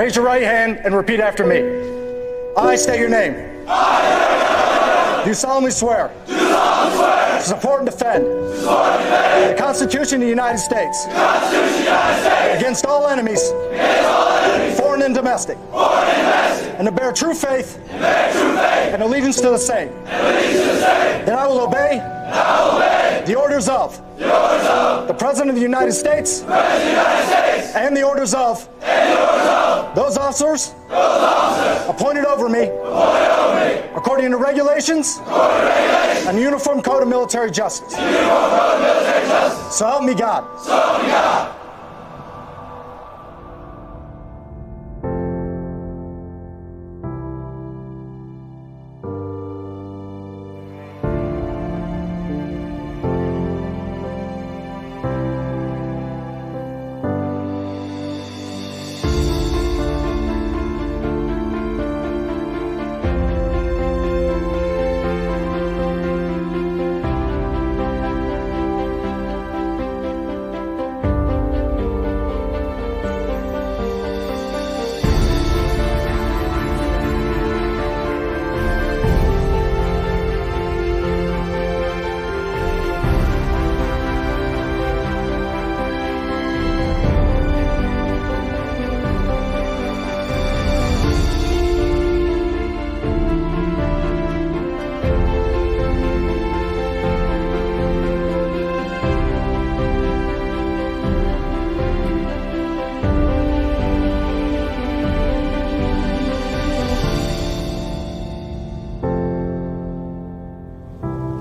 Raise your right hand and repeat after me. I state your name. Do solemnly swear to support and defend the Constitution of the United States against all enemies, foreign and domestic, and to bear true faith and allegiance to the same. That I will obey the orders of the President of the United States and the orders of those officers appointed over me according to regulations and the Uniform Code of Military Justice. So help me God.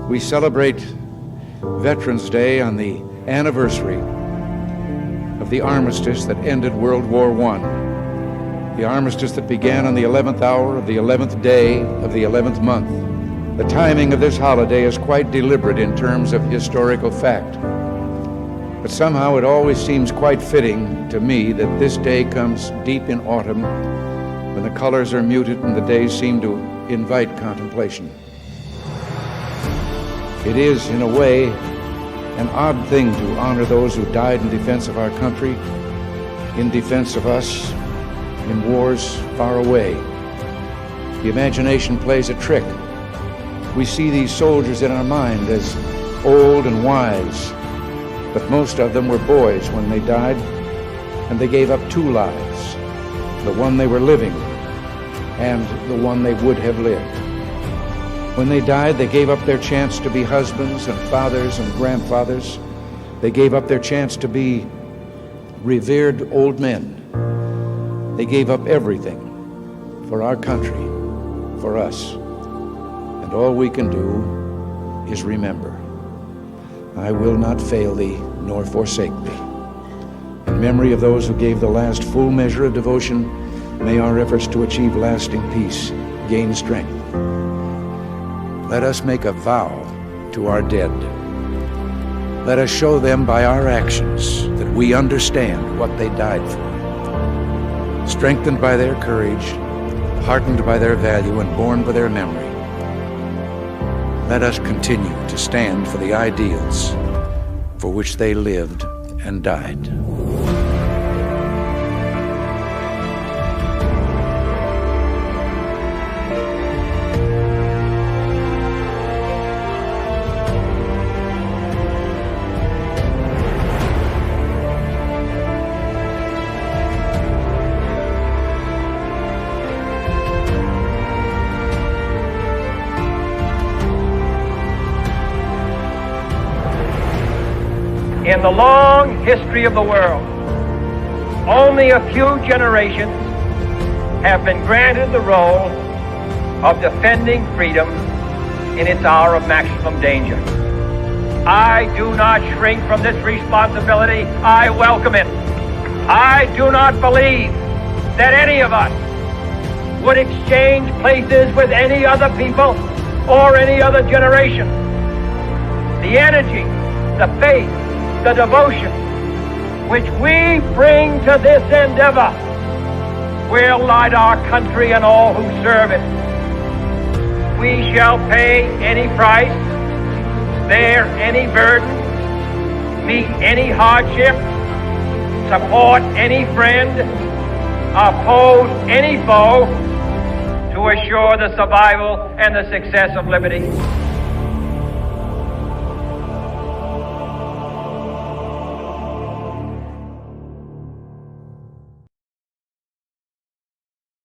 We celebrate Veterans Day on the anniversary of the armistice that ended World War I, the armistice that began on the 11th hour of the 11th day of the 11th month. The timing of this holiday is quite deliberate in terms of historical fact, but somehow it always seems quite fitting to me that this day comes deep in autumn when the colors are muted and the days seem to invite contemplation. It is, in a way, an odd thing to honor those who died in defense of our country, in defense of us, in wars far away. The imagination plays a trick. We see these soldiers in our mind as old and wise, but most of them were boys when they died, and they gave up two lives, the one they were living and the one they would have lived. When they died, they gave up their chance to be husbands and fathers and grandfathers. They gave up their chance to be revered old men. They gave up everything for our country, for us. And all we can do is remember. I will not fail thee, nor forsake thee. In memory of those who gave the last full measure of devotion, may our efforts to achieve lasting peace gain strength. Let us make a vow to our dead. Let us show them by our actions that we understand what they died for. Strengthened by their courage, heartened by their value, and borne by their memory, let us continue to stand for the ideals for which they lived and died. In the long history of the world, only a few generations have been granted the role of defending freedom in its hour of maximum danger. I do not shrink from this responsibility. I welcome it. I do not believe that any of us would exchange places with any other people or any other generation. The energy, the faith, the devotion which we bring to this endeavor will light our country and all who serve it. We shall pay any price, bear any burden, meet any hardship, support any friend, oppose any foe to assure the survival and the success of liberty.